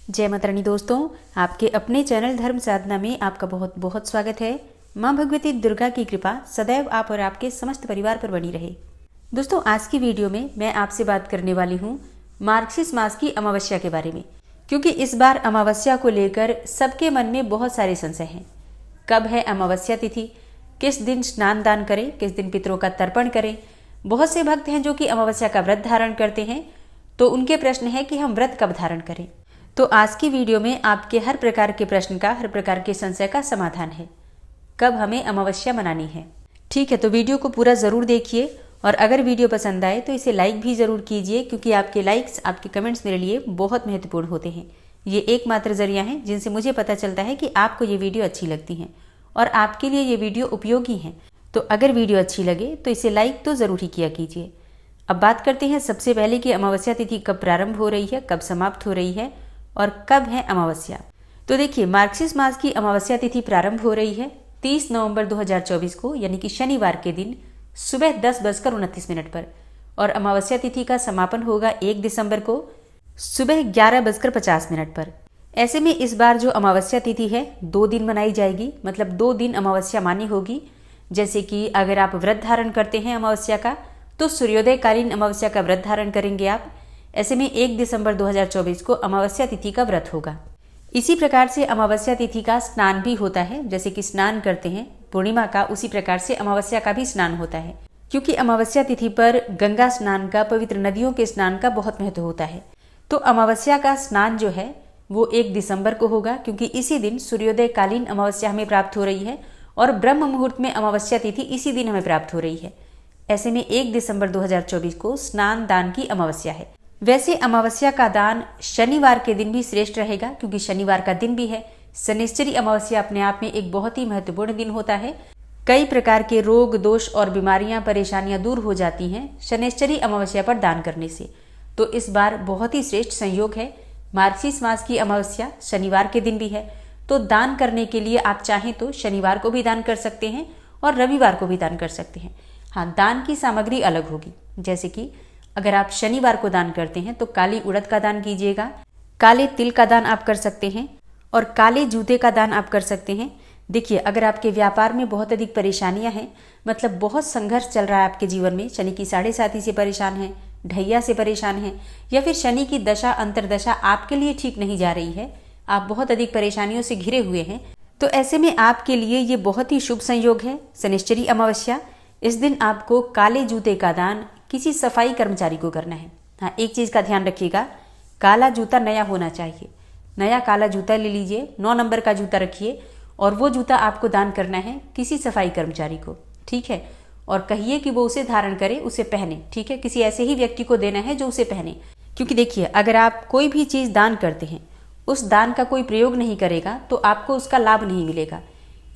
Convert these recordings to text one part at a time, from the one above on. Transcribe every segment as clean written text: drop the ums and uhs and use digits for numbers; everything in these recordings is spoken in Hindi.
जय माता रानी दोस्तों, आपके अपने चैनल धर्म साधना में आपका बहुत बहुत स्वागत है। माँ भगवती दुर्गा की कृपा सदैव आप और आपके समस्त परिवार पर बनी रहे। दोस्तों, आज की वीडियो में मैं आपसे बात करने वाली हूँ मार्गशीर्ष मास की अमावस्या के बारे में, क्योंकि इस बार अमावस्या को लेकर सबके मन में बहुत सारे संशय हैं। कब है अमावस्या तिथि, किस दिन स्नान दान करें, किस दिन पितरों का तर्पण करें। बहुत से भक्त हैं जो कि अमावस्या का व्रत धारण करते हैं, तो उनके प्रश्न है कि हम व्रत कब धारण करें। तो आज की वीडियो में आपके हर प्रकार के प्रश्न का, हर प्रकार के संशय का समाधान है। कब हमें अमावस्या मनानी है, ठीक है। तो वीडियो को पूरा ज़रूर देखिए, और अगर वीडियो पसंद आए तो इसे लाइक भी ज़रूर कीजिए, क्योंकि आपके लाइक्स, आपके कमेंट्स मेरे लिए बहुत महत्वपूर्ण होते हैं। ये एकमात्र जरिया है जिनसे मुझे पता चलता है कि आपको ये वीडियो अच्छी लगती है और आपके लिए ये वीडियो उपयोगी है। तो अगर वीडियो अच्छी लगे तो इसे लाइक तो ज़रूर ही किया कीजिए। अब बात करते हैं सबसे पहले कि अमावस्या तिथि कब प्रारंभ हो रही है, कब समाप्त हो रही है और कब है अमावस्या। तो देखिए, मार्गशीर्ष मास की अमावस्या तिथि प्रारंभ हो रही है 30 नवंबर 2024 को, यानी कि शनिवार के दिन सुबह 10:29 पर, और अमावस्या तिथि का समापन होगा 1 दिसंबर को सुबह 11:50 पर। ऐसे में इस बार जो अमावस्या तिथि है 2 दिन मनाई जाएगी, मतलब 2 दिन अमावस्या मान्य होगी। जैसे कि अगर आप व्रत धारण करते हैं अमावस्या का, तो सूर्योदय कालीन अमावस्या का व्रत धारण करेंगे आप। ऐसे में 1 दिसंबर 2024 को अमावस्या तिथि का व्रत होगा। इसी प्रकार से अमावस्या तिथि का स्नान भी होता है, जैसे कि स्नान करते हैं पूर्णिमा का, उसी प्रकार से अमावस्या का भी स्नान होता है। क्योंकि अमावस्या तिथि पर गंगा स्नान का, पवित्र नदियों के स्नान का बहुत महत्व होता है। तो अमावस्या का स्नान जो है वो 1 दिसंबर को होगा, क्योंकि इसी दिन सूर्योदय कालीन अमावस्या हमें प्राप्त हो रही है और ब्रह्म मुहूर्त में अमावस्या तिथि इसी दिन हमें प्राप्त हो रही है। ऐसे में 1 दिसंबर 2024 को स्नान दान की अमावस्या है। वैसे अमावस्या का दान शनिवार के दिन भी श्रेष्ठ रहेगा, क्योंकि शनिवार का दिन भी है। शनिश्चरी अमावस्या अपने आप में एक बहुत ही महत्वपूर्ण दिन होता है। कई प्रकार के रोग, दोष और बीमारियां, परेशानियां दूर हो जाती हैं शनिश्चरी अमावस्या पर दान करने से। तो इस बार बहुत ही श्रेष्ठ संयोग है। मार्गशीर्ष मास की अमावस्या शनिवार के दिन भी है, तो दान करने के लिए आप चाहें तो शनिवार को भी दान कर सकते हैं और रविवार को भी दान कर सकते हैं। हाँ, दान की सामग्री अलग होगी। जैसे कि अगर आप शनिवार को दान करते हैं तो काली उड़द का दान कीजिएगा, काले तिल का दान आप कर सकते हैं और काले जूते का दान आप कर सकते हैं। देखिए, अगर आपके व्यापार में बहुत अधिक परेशानियां हैं, मतलब बहुत संघर्ष चल रहा है आपके जीवन में, शनि की 7.5 से परेशान हैं, ढैया से परेशान हैं, या फिर शनि की दशा अंतरदशा आपके लिए ठीक नहीं जा रही है, आप बहुत अधिक परेशानियों से घिरे हुए हैं, तो ऐसे में आपके लिए ये बहुत ही शुभ संयोग है शनिश्चरी अमावस्या। इस दिन आपको काले जूते का दान किसी सफाई कर्मचारी को करना है। हाँ, एक चीज़ का ध्यान रखिएगा, काला जूता नया होना चाहिए। नया काला जूता ले लीजिए, 9 नंबर का जूता रखिए, और वो जूता आपको दान करना है किसी सफाई कर्मचारी को, ठीक है। और कहिए कि वो उसे धारण करे, उसे पहने, ठीक है। किसी ऐसे ही व्यक्ति को देना है जो उसे पहने। क्योंकि देखिए, अगर आप कोई भी चीज़ दान करते हैं, उस दान का कोई प्रयोग नहीं करेगा तो आपको उसका लाभ नहीं मिलेगा।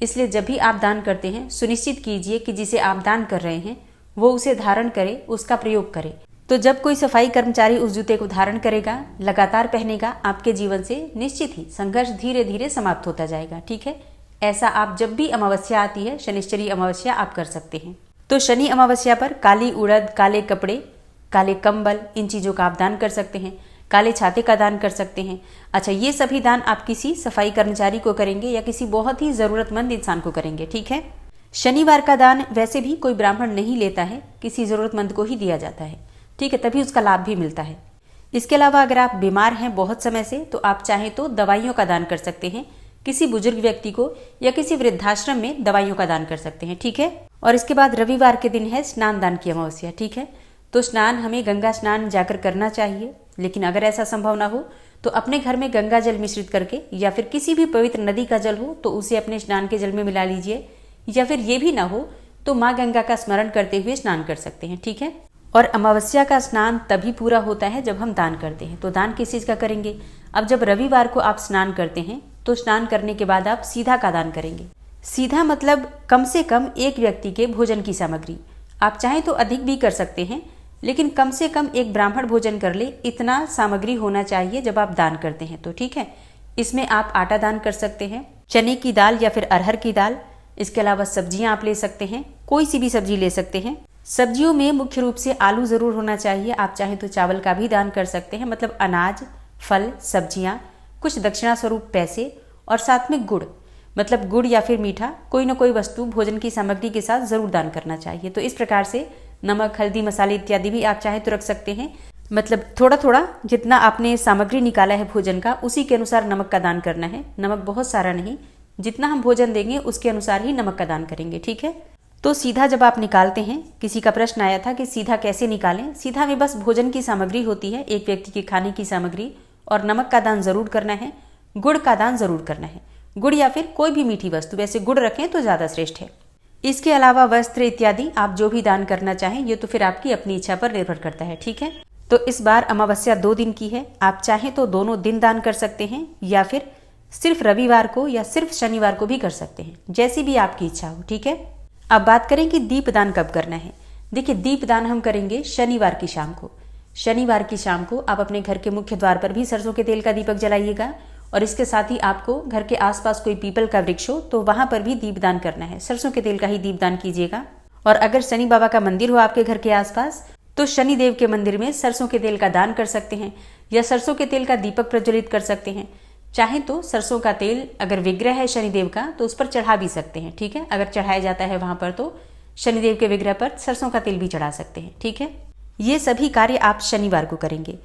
इसलिए जब भी आप दान करते हैं, सुनिश्चित कीजिए कि जिसे आप दान कर रहे हैं वो उसे धारण करे, उसका प्रयोग करे। तो जब कोई सफाई कर्मचारी उस जूते को धारण करेगा, लगातार पहनेगा, आपके जीवन से निश्चित ही संघर्ष धीरे धीरे समाप्त होता जाएगा, ठीक है। ऐसा आप जब भी अमावस्या आती है, शनिश्चरी अमावस्या, आप कर सकते हैं। तो शनि अमावस्या पर काली उड़द, काले कपड़े, काले कंबल, इन चीज़ों का आप दान कर सकते हैं। काले छाते का दान कर सकते हैं। अच्छा, ये सभी दान आप किसी सफाई कर्मचारी को करेंगे या किसी बहुत ही ज़रूरतमंद इंसान को करेंगे, ठीक है। शनिवार का दान वैसे भी कोई ब्राह्मण नहीं लेता है, किसी ज़रूरतमंद को ही दिया जाता है, ठीक है, तभी उसका लाभ भी मिलता है। इसके अलावा अगर आप बीमार हैं बहुत समय से, तो आप चाहें तो दवाइयों का दान कर सकते हैं। किसी बुजुर्ग व्यक्ति को या किसी वृद्धाश्रम में दवाइयों का दान कर सकते हैं, ठीक है। और इसके बाद रविवार के दिन है स्नान दान की अमावस्या, ठीक है। तो स्नान हमें गंगा स्नान जाकर करना चाहिए, लेकिन अगर ऐसा संभव ना हो तो अपने घर में गंगा जल मिश्रित करके, या फिर किसी भी पवित्र नदी का जल हो तो उसे अपने स्नान के जल में मिला लीजिए, या फिर ये भी ना हो तो माँ गंगा का स्मरण करते हुए स्नान कर सकते हैं, ठीक है। और अमावस्या का स्नान तभी पूरा होता है जब हम दान करते हैं। तो दान किस चीज़ का करेंगे? अब जब रविवार को आप स्नान करते हैं तो स्नान करने के बाद आप सीधा का दान करेंगे। सीधा मतलब कम से कम एक व्यक्ति के भोजन की सामग्री। आप चाहें तो अधिक भी कर सकते हैं, लेकिन कम से कम एक ब्राह्मण भोजन कर ले, इतना सामग्री होना चाहिए जब आप दान करते हैं, तो ठीक है। इसमें आप आटा दान कर सकते हैं, चने की दाल या फिर अरहर की दाल। इसके अलावा सब्जियां आप ले सकते हैं, कोई सी भी सब्जी ले सकते हैं। सब्जियों में मुख्य रूप से आलू जरूर होना चाहिए। आप चाहें तो चावल का भी दान कर सकते हैं, मतलब अनाज, फल, सब्जियां, कुछ दक्षिणा स्वरूप पैसे और साथ में गुड़, मतलब गुड़ या फिर मीठा, कोई ना कोई वस्तु भोजन की सामग्री के साथ जरूर दान करना चाहिए। तो इस प्रकार से नमक, हल्दी, मसाले इत्यादि भी आप चाहे तो रख सकते हैं। मतलब थोड़ा थोड़ा जितना आपने सामग्री निकाला है भोजन का, उसी के अनुसार नमक का दान करना है। नमक बहुत सारा नहीं, जितना हम भोजन देंगे उसके अनुसार ही नमक का दान करेंगे, ठीक है। तो सीधा जब आप निकालते हैं, किसी का प्रश्न आया था कि सीधा कैसे निकालें। सीधा में बस भोजन की सामग्री होती है, एक व्यक्ति के खाने की सामग्री, और नमक का दान जरूर करना है, गुड़ का दान जरूर करना है। गुड़ या फिर कोई भी मीठी वस्तु, वैसे गुड़ रखें तो ज्यादा श्रेष्ठ है। इसके अलावा वस्त्र इत्यादि आप जो भी दान करना चाहें, ये तो फिर आपकी अपनी इच्छा पर निर्भर करता है, ठीक है। तो इस बार अमावस्या 2 दिन की है। आप चाहें तो दोनों दिन दान कर सकते हैं, या फिर सिर्फ रविवार को या सिर्फ शनिवार को भी कर सकते हैं, जैसी भी आपकी इच्छा हो, ठीक है। अब बात करें कि दीपदान कब करना है। देखिए, दीपदान हम करेंगे शनिवार की शाम को। शनिवार की शाम को आप अपने घर के मुख्य द्वार पर भी सरसों के तेल का दीपक जलाइएगा, और इसके साथ ही आपको घर के आसपास कोई पीपल का वृक्ष हो तो वहां पर भी दीपदान करना है। सरसों के तेल का ही दीपदान कीजिएगा। और अगर शनि बाबा का मंदिर हो आपके घर के आसपास, तो शनि देव के मंदिर में सरसों के तेल का दान कर सकते हैं, या सरसों के तेल का दीपक प्रज्वलित कर सकते हैं। चाहे तो सरसों का तेल अगर विग्रह है शनिदेव का तो उस पर चढ़ा भी सकते हैं, ठीक है। अगर चढ़ाया जाता है वहां पर तो शनिदेव के विग्रह पर सरसों का तेल भी चढ़ा सकते हैं, ठीक है। ये सभी कार्य आप शनिवार को करेंगे।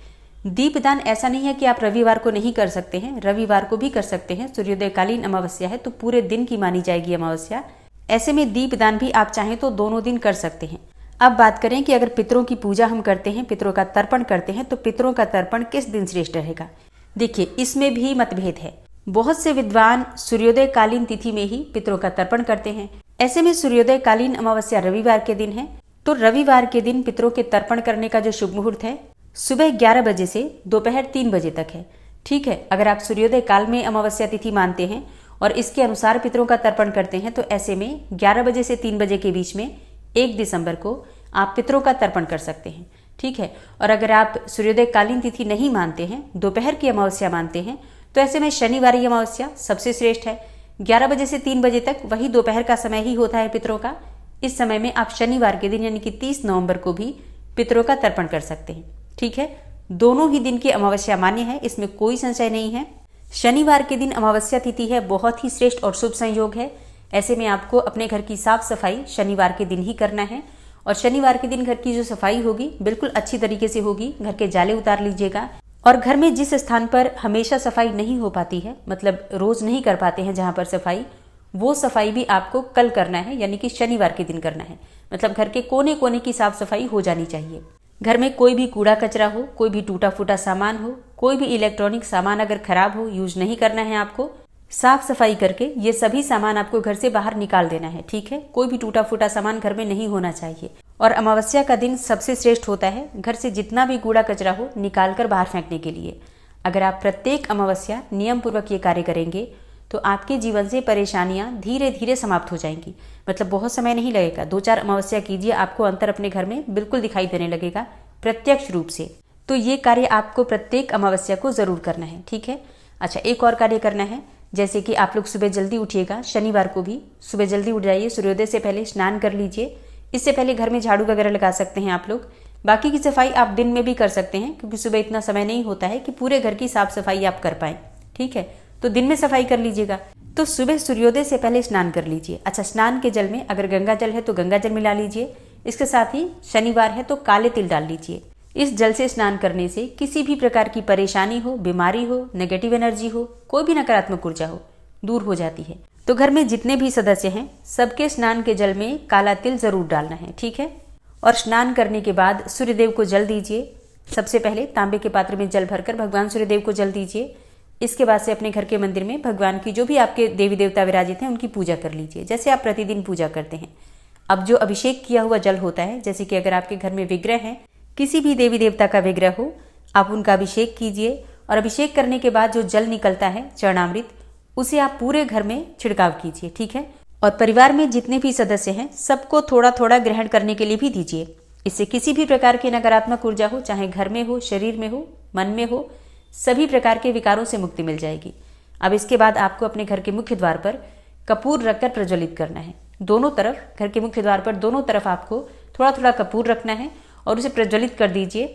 दीपदान ऐसा नहीं है कि आप रविवार को नहीं कर सकते हैं, रविवार को भी कर सकते हैं। सूर्योदयकालीन अमावस्या है तो पूरे दिन की मानी जाएगी अमावस्या। ऐसे में दीपदान भी आप चाहें तो दोनों दिन कर सकते हैं। अब बात करें कि अगर पितरों की पूजा हम करते हैं, पितरों का तर्पण करते हैं, तो पितरों का तर्पण किस दिन श्रेष्ठ रहेगा। देखिए, इसमें भी मतभेद है। बहुत से विद्वान सूर्योदयकालीन तिथि में ही पितरों का तर्पण करते हैं। ऐसे में सूर्योदयकालीन अमावस्या रविवार के दिन है, तो रविवार के दिन पितरों के तर्पण करने का जो शुभ मुहूर्त है सुबह 11 बजे से दोपहर 3 बजे तक है, ठीक है। अगर आप सूर्योदय काल में अमावस्या तिथि मानते हैं और इसके अनुसार पितरों का तर्पण करते हैं, तो ऐसे में 11 बजे से 3 बजे के बीच में 1 दिसंबर को आप पितरों का तर्पण कर सकते हैं, ठीक है। और अगर आप सूर्योदय कालीन तिथि नहीं मानते हैं, दोपहर की अमावस्या मानते हैं, तो ऐसे में शनिवारी अमावस्या सबसे श्रेष्ठ है। 11 बजे से 3 बजे तक वही दोपहर का समय ही होता है पितरों का। इस समय में आप शनिवार के दिन यानी कि 30 नवंबर को भी पितरों का तर्पण कर सकते हैं, ठीक है। दोनों ही दिन की अमावस्या मान्य है, इसमें कोई संशय नहीं है। शनिवार के दिन अमावस्या तिथि है, बहुत ही श्रेष्ठ और शुभ संयोग है। ऐसे में आपको अपने घर की साफ सफाई शनिवार के दिन ही करना है, और शनिवार के दिन घर की जो सफाई होगी बिल्कुल अच्छी तरीके से होगी। घर के जाले उतार लीजिएगा, और घर में जिस स्थान पर हमेशा सफाई नहीं हो पाती है, मतलब रोज नहीं कर पाते हैं जहां पर सफाई, वो सफाई भी आपको कल करना है, यानी कि शनिवार के दिन करना है। मतलब घर के कोने कोने की साफ सफाई हो जानी चाहिए। घर में कोई भी कूड़ा कचरा हो, कोई भी टूटा फूटा सामान हो, कोई भी इलेक्ट्रॉनिक सामान अगर खराब हो, यूज नहीं करना है आपको। साफ सफाई करके ये सभी सामान आपको घर से बाहर निकाल देना है, ठीक है। कोई भी टूटा फूटा सामान घर में नहीं होना चाहिए। और अमावस्या का दिन सबसे श्रेष्ठ होता है घर से जितना भी कूड़ा कचरा हो निकाल कर बाहर फेंकने के लिए। अगर आप प्रत्येक अमावस्या नियम पूर्वक ये कार्य करेंगे तो आपके जीवन से परेशानियां धीरे धीरे समाप्त हो जाएंगी। मतलब बहुत समय नहीं लगेगा, 2-4 अमावस्या कीजिए, आपको अंतर अपने घर में बिल्कुल दिखाई देने लगेगा प्रत्यक्ष रूप से। तो ये कार्य आपको प्रत्येक अमावस्या को जरूर करना है, ठीक है। अच्छा, एक और कार्य करना है, जैसे कि आप लोग सुबह जल्दी उठिएगा। शनिवार को भी सुबह जल्दी उठ जाइए, सूर्योदय से पहले स्नान कर लीजिए। इससे पहले घर में झाड़ू वगैरह लगा सकते हैं आप लोग। बाकी की सफाई आप दिन में भी कर सकते हैं, क्योंकि सुबह इतना समय नहीं होता है कि पूरे घर की साफ सफाई आप कर पाए, ठीक है। तो दिन में सफाई कर लीजिएगा। तो सुबह सूर्योदय से पहले स्नान कर लीजिए। अच्छा, स्नान के जल में अगर गंगा जल है तो गंगा जल मिला लीजिए। इसके साथ ही शनिवार है तो काले तिल डाल लीजिए। इस जल से स्नान करने से किसी भी प्रकार की परेशानी हो, बीमारी हो, नेगेटिव एनर्जी हो, कोई भी नकारात्मक ऊर्जा हो, दूर हो जाती है। तो घर में जितने भी सदस्य हैं सबके स्नान के जल में काला तिल जरूर डालना है, ठीक है। और स्नान करने के बाद सूर्यदेव को जल दीजिए। सबसे पहले तांबे के पात्र में जल भरकर भगवान सूर्यदेव को जल दीजिए। इसके बाद से अपने घर के मंदिर में भगवान की जो भी आपके देवी देवता विराजित हैं उनकी पूजा कर लीजिए, जैसे आप प्रतिदिन पूजा करते हैं। अब जो अभिषेक किया हुआ जल होता है, जैसे कि अगर आपके घर में विग्रह है, किसी भी देवी देवता का विग्रह हो, आप उनका अभिषेक कीजिए। और अभिषेक करने के बाद जो जल निकलता है चरणामृत, उसे आप पूरे घर में छिड़काव कीजिए, ठीक है। और परिवार में जितने भी सदस्य हैं सबको थोड़ा थोड़ा ग्रहण करने के लिए भी दीजिए। इससे किसी भी प्रकार की नकारात्मक ऊर्जा हो, चाहे घर में हो, शरीर में हो, मन में हो, सभी प्रकार के विकारों से मुक्ति मिल जाएगी। अब इसके बाद आपको अपने घर के मुख्य द्वार पर कपूर रखकर प्रज्वलित करना है। दोनों तरफ, घर के मुख्य द्वार पर दोनों तरफ आपको थोड़ा थोड़ा कपूर रखना है और उसे प्रज्वलित कर दीजिए।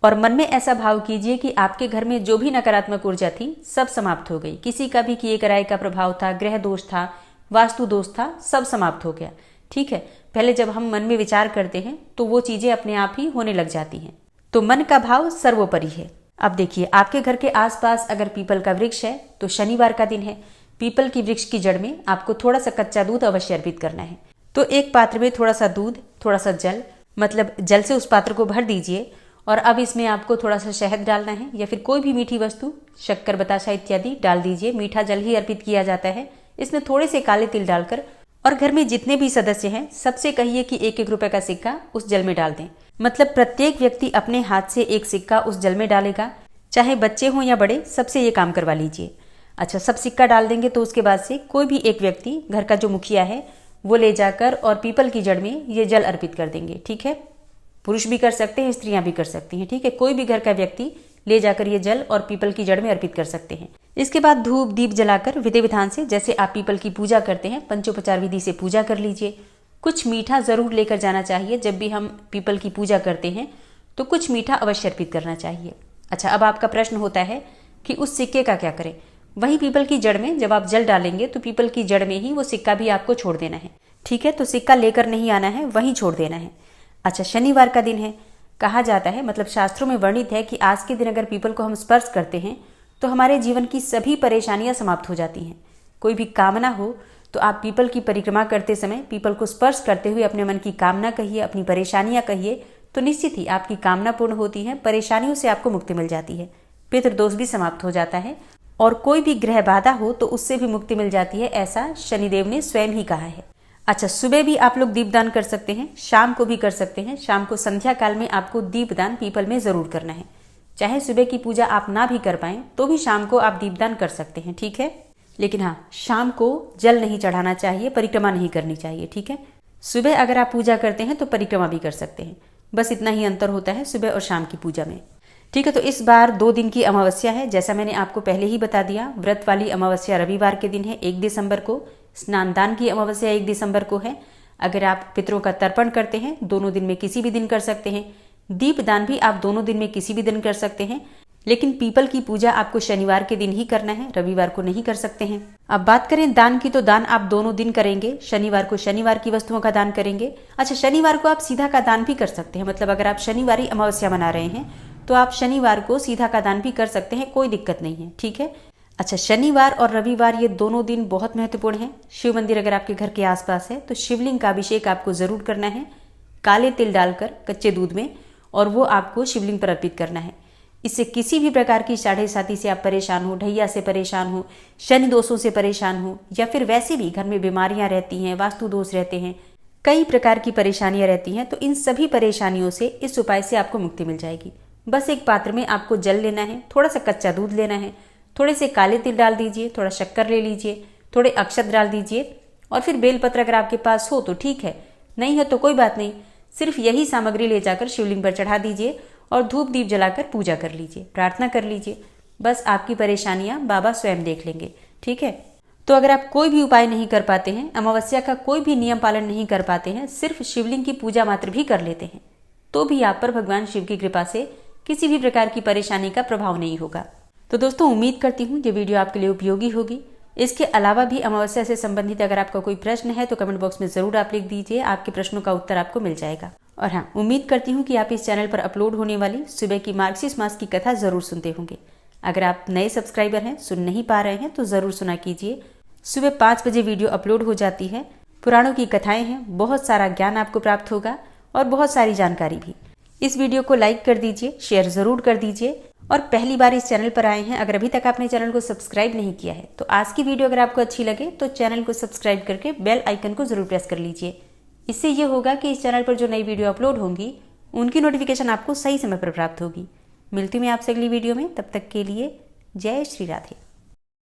और मन में ऐसा भाव कीजिए कि आपके घर में जो भी नकारात्मक ऊर्जा थी सब समाप्त हो गई। किसी का भी किए कराए का प्रभाव था, ग्रह दोष था, वास्तु दोष था, सब समाप्त हो गया। ठीक है, पहले जब हम मन में विचार करते हैं तो वो चीजें अपने आप ही होने लग जाती हैं। तो मन का भाव सर्वोपरि है। अब देखिए, आपके घर के आसपास अगर पीपल का वृक्ष है तो शनिवार का दिन है, पीपल की वृक्ष की जड़ में आपको थोड़ा सा कच्चा दूध अवश्य अर्पित करना है। तो एक पात्र में थोड़ा सा दूध, थोड़ा सा जल, मतलब जल से उस पात्र को भर दीजिए और अब इसमें आपको थोड़ा सा शहद डालना है या फिर कोई भी मीठी वस्तु, शक्कर, बताशा इत्यादि डाल दीजिए। मीठा जल ही अर्पित किया जाता है। इसमें थोड़े से काले तिल डालकर और घर में जितने भी सदस्य हैं सबसे कहिए कि 1-1 रुपए का सिक्का उस जल में डाल दें। मतलब प्रत्येक व्यक्ति अपने हाथ से एक सिक्का उस जल में डालेगा, चाहे बच्चे हों या बड़े, सबसे ये काम करवा लीजिए। अच्छा, सब सिक्का डाल देंगे तो उसके बाद से कोई भी एक व्यक्ति, घर का जो मुखिया है, वो ले जाकर और पीपल की जड़ में ये जल अर्पित कर देंगे। ठीक है, पुरुष भी कर सकते हैं, स्त्रियां भी कर सकती हैं। ठीक है, कोई भी घर का व्यक्ति ले जाकर ये जल और पीपल की जड़ में अर्पित कर सकते हैं। इसके बाद धूप दीप जलाकर विधि विधान से, जैसे आप पीपल की पूजा करते हैं, पंचोपचार विधि से पूजा कर लीजिए। कुछ मीठा जरूर लेकर जाना चाहिए। जब भी हम पीपल की पूजा करते हैं तो कुछ मीठा अवश्य अर्पित करना चाहिए। अच्छा, अब आपका प्रश्न होता है कि उस सिक्के का क्या करें। वही पीपल की जड़ में जब आप जल डालेंगे तो पीपल की जड़ में ही वो सिक्का भी आपको छोड़ देना है। ठीक है, तो सिक्का लेकर नहीं आना है, वहीं छोड़ देना है। अच्छा, शनिवार का दिन है। कहा जाता है, मतलब शास्त्रों में वर्णित है कि आज के दिन अगर पीपल को हम स्पर्श करते हैं तो हमारे जीवन की सभी परेशानियां समाप्त हो जाती हैं। कोई भी कामना हो तो आप पीपल की परिक्रमा करते समय पीपल को स्पर्श करते हुए अपने मन की कामना कहिए, अपनी परेशानियां कहिए, तो निश्चित ही आपकी कामना पूर्ण होती है, परेशानियों से आपको मुक्ति मिल जाती है, पितृदोष भी समाप्त हो जाता है और कोई भी ग्रह बाधा हो तो उससे भी मुक्ति मिल जाती है, ऐसा शनिदेव ने स्वयं ही कहा है। अच्छा, सुबह भी आप लोग दीपदान कर सकते हैं, शाम को भी कर सकते हैं। शाम को संध्या काल में आपको दीपदान पीपल में जरूर करना है। चाहे सुबह की पूजा आप ना भी कर पाएं तो भी शाम को आप दीपदान कर सकते हैं। ठीक है, लेकिन हाँ, शाम को जल नहीं चढ़ाना चाहिए, परिक्रमा नहीं करनी चाहिए। ठीक है, सुबह अगर आप पूजा करते हैं तो परिक्रमा भी कर सकते हैं। बस इतना ही अंतर होता है सुबह और शाम की पूजा में। ठीक है, तो इस बार 2 दिन की अमावस्या है। जैसा मैंने आपको पहले ही बता दिया, व्रत वाली अमावस्या रविवार के दिन है 1 दिसंबर को। स्नान दान की अमावस्या 1 दिसंबर को है। अगर आप पितरों का तर्पण करते हैं दोनों दिन में किसी भी दिन कर सकते हैं। दीपदान भी आप दोनों दिन में किसी भी दिन कर सकते हैं, लेकिन पीपल की पूजा आपको शनिवार के दिन ही करना है, रविवार को नहीं कर सकते हैं। अब बात करें दान की, तो दान आप दोनों दिन करेंगे। शनिवार को शनिवार की वस्तुओं का दान करेंगे। अच्छा, शनिवार को आप सीधा का दान भी कर सकते हैं। मतलब अगर आप शनिवारी अमावस्या मना रहे हैं तो आप शनिवार को सीधा का दान भी कर सकते हैं, कोई दिक्कत नहीं है। ठीक है, अच्छा, शनिवार और रविवार ये दोनों दिन बहुत महत्वपूर्ण हैं। शिव मंदिर अगर आपके घर के आसपास है तो शिवलिंग का अभिषेक आपको जरूर करना है, काले तिल डालकर कच्चे दूध में, और वो आपको शिवलिंग पर अर्पित करना है। इससे किसी भी प्रकार की साढ़े साती से आप परेशान हो, ढैया से परेशान हो, शनि दोषों से परेशान हो, या फिर वैसे भी घर में बीमारियां रहती हैं, वास्तु दोष रहते हैं, कई प्रकार की परेशानियां रहती हैं, तो इन सभी परेशानियों से इस उपाय से आपको मुक्ति मिल जाएगी। बस एक पात्र में आपको जल लेना है, थोड़ा सा कच्चा दूध लेना है, थोड़े से काले तिल डाल दीजिए, थोड़ा शक्कर ले लीजिए, थोड़े अक्षत डाल दीजिए, और फिर बेलपत्र अगर आपके पास हो तो ठीक है, नहीं है तो कोई बात नहीं। सिर्फ यही सामग्री ले जाकर शिवलिंग पर चढ़ा दीजिए और धूप दीप जलाकर पूजा कर लीजिए, प्रार्थना कर लीजिए। बस आपकी परेशानियां बाबा स्वयं देख लेंगे। ठीक है, तो अगर आप कोई भी उपाय नहीं कर पाते हैं, अमावस्या का कोई भी नियम पालन नहीं कर पाते हैं, सिर्फ शिवलिंग की पूजा मात्र भी कर लेते हैं, तो भी आप पर भगवान शिव की कृपा से किसी भी प्रकार की परेशानी का प्रभाव नहीं होगा। तो दोस्तों, उम्मीद करती हूँ ये वीडियो आपके लिए उपयोगी होगी। इसके अलावा भी अमावस्या से संबंधित अगर आपका कोई प्रश्न है तो कमेंट बॉक्स में जरूर आप लिख दीजिए, आपके प्रश्नों का उत्तर आपको मिल जाएगा। और हाँ, उम्मीद करती हूँ कि आप इस चैनल पर अपलोड होने वाली सुबह की मार्गशीर्ष मास की कथा जरूर सुनते होंगे। अगर आप नए सब्सक्राइबर हैं, सुन नहीं पा रहे हैं, तो जरूर सुना कीजिए। सुबह 5 बजे वीडियो अपलोड हो जाती है, पुराणों की कथाएं हैं, बहुत सारा ज्ञान आपको प्राप्त होगा और बहुत सारी जानकारी भी। इस वीडियो को लाइक कर दीजिए, शेयर जरूर कर दीजिए, और पहली बार इस चैनल पर आए हैं, अगर अभी तक आपने चैनल को सब्सक्राइब नहीं किया है तो आज की वीडियो अगर आपको अच्छी लगे तो चैनल को सब्सक्राइब करके बेल आइकन को जरूर प्रेस कर लीजिए। इससे ये होगा कि इस चैनल पर जो नई वीडियो अपलोड होंगी उनकी नोटिफिकेशन आपको सही समय पर प्राप्त होगी। मिलती हूँ मैं आपसे अगली वीडियो में, तब तक के लिए जय श्री राधे।